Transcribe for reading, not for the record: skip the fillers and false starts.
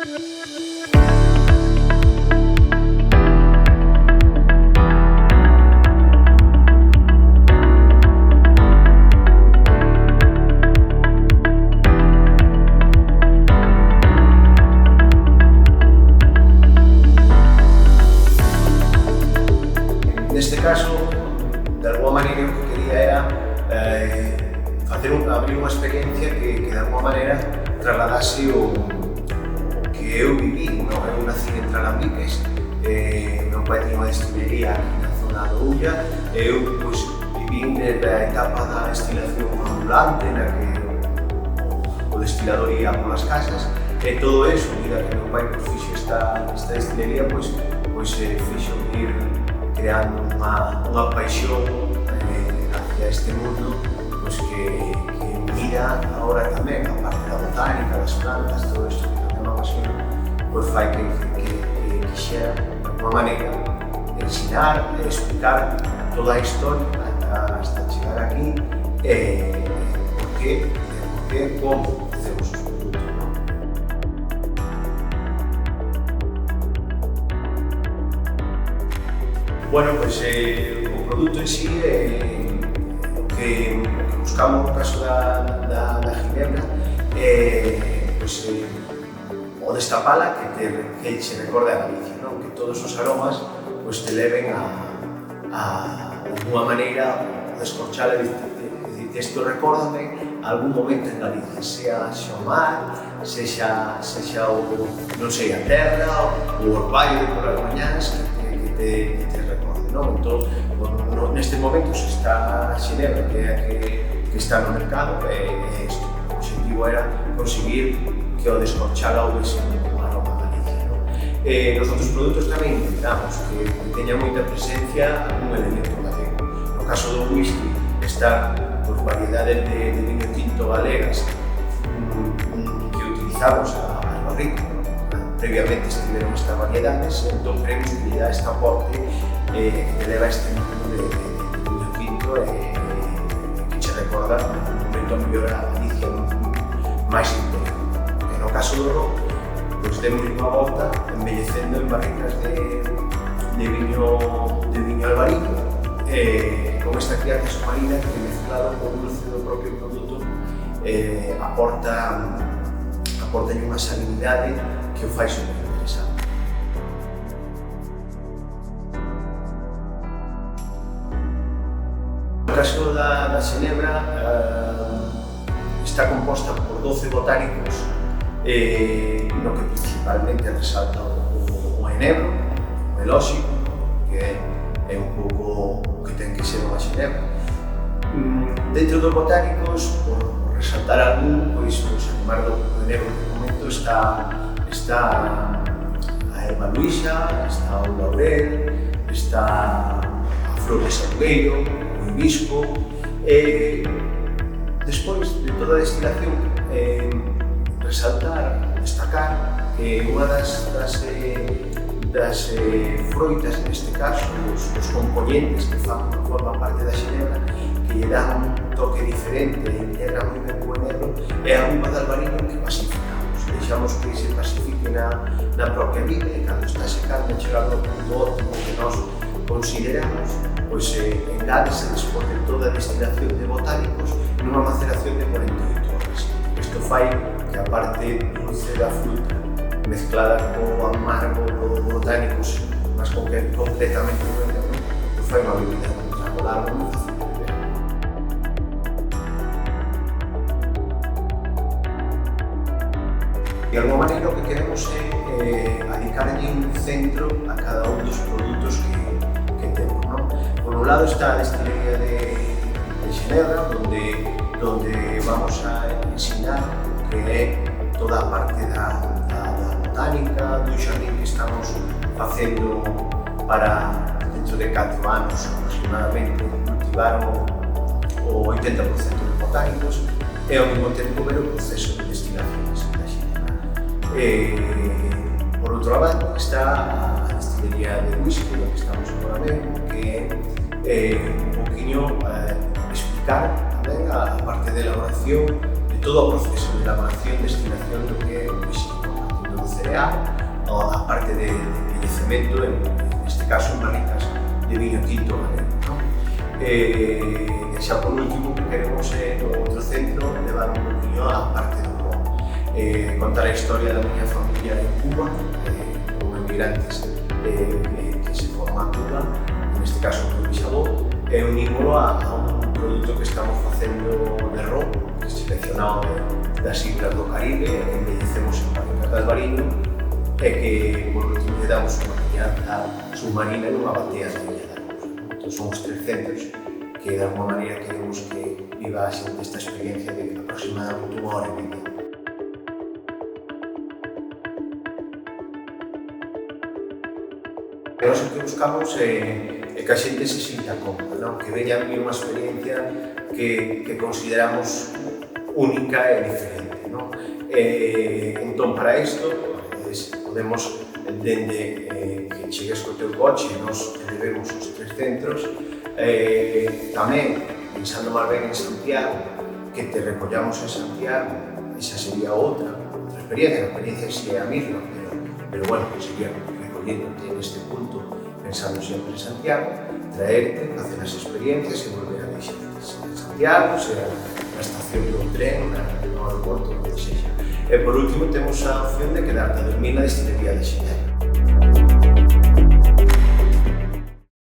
Neste caso, de alguma maneira, o que quería era abrir unha experiencia que de alguma maneira trasladase o que eu viví. Eu nací en Tralambiques, meu pai tiña unha destilería aquí na zona do Ulla, eu viví desde a etapa da destilación ambulante, na que o destilador ia polas casas, e todo eso, mira que meu pai fixo esta destilería, fixo ir creando unha paixón hacia este mundo que mira agora tamén a parte da botánica, das plantas, todo isto que tamén me apasiona, fai que quixera, de alguma maneira, ensinar e explicar toda a historia hasta chegar aquí por que, como facemos os produtos. Bueno, o produto en sí, o que buscamos no caso da ginebra, o destapala que se recorde a Galicia, que todos os aromas te leven a alguma maneira a descorchala e dicir, isto recórdame algún momento en Galicia, sea o mar, sexa non sei, a terra, o orballo de polas mañás que te recorde. Entón, neste momento está a xinebra que está no mercado, o objetivo era conseguir que o descorchala houvese un aroma a Galicia. Nos outros produtos tamén intentamos que teña moita presencia algún elemento galego. No caso do whisky está variedades de viño tinto galegas que utilizamos a barrica. Previamente estiveron estas variedades, entón creemos que lle dá este aporte que te leva este mundo de viño tinto que che recorda un momento mellor a Galicia máis interior. No caso do ron, demos unha volta embellecendo en barricas de viño albariño con esta crianza submarina que mezclado con o dulce do propio produto aporta unha salinidade que o fai super interesante. No caso da xinebra está composta por 12 botánicos no que principalmente resalta o enebro, o melóxico, que é un pouco o que ten que ser unha xinebra. Dentro dos botánicos, por resaltar algún, os animais do enebro que comento está a erva luisa, está o laurel, está a flor de salgueiro, o hibisco. Despois de toda a destilación, resaltar, destacar que unha das froitas, neste caso, os componentes que forman parte da xinebra, que lle dan un toque diferente e integra moi ben o enebro, é a uva de albariño que pacificamos. Deixamos que se pacifique na propia vida e cando está secando e chegando ao punto óptimo que nós consideramos, engádese despois de toda a destilación de botánicos nunha maceración de 48 horas. Isto fai que a parte dulce da fruta mezclada co amargo dos botánicos, máis concretamente o enebro, fai unha bebida contrarregular moi fácil de beber. De alguma maneira o que queremos é adicarlle un centro a cada un dos produtos que temos. Por un lado está a destilería de xinebra, donde vamos a ensinar que é toda a parte da botánica, do xardín que estamos facendo para, dentro de 4 anos aproximadamente, cultivar o 80% de botánicos e ao mesmo tempo ver o proceso de destilación da xinebra. Por outro lado está a destilería de whisky, do que estamos agora vendo, que é un poquinho explicar tamén a parte de elaboración, de todo o proceso de elaboración e destilación do que é o whisky, partindo do cereal, A, a parte de envellecemento, neste caso en barricas de viño tinto galego, non? E xa por último, que queremos no outro centro levar un poquinho á parte do ron. Contar a historia da miña familia en Cuba, como emigrantes que se forman en Cuba, neste caso o meu bisavó, e unímolo a un produto que estamos facendo de ron, que é seleccionado das islas do Caribe, que envellecemos en barricas de albariño, e que por último lle damos unha cañada submarina nunha batea de Viña da Luz. Entón son os 3 centros que de alguma maneira queremos que viva a xente esta experiencia de aproximadamente 1 hora e media. Nós o que buscamos é que a xente se sinta cómoda, non? Que veña a vivir unha experiencia que consideramos única e diferente, non? Entón, para isto, podemos, dende que chegues co teu coche, nos levemos os 3 centros, tamén, pensando máis ben en Santiago, que te recollamos en Santiago, esa sería outra experiencia, a experiencia sí é a mesma, pero bueno, sería recolléndote neste punto, pensando sempre en Santiago, traerte, facer as experiencias e volver a deixarte en Santiago, sea na estación do tren, no aeroporto, onde sexa. E por último temos a opción de quedarte a dormir na destilería de Xinebra.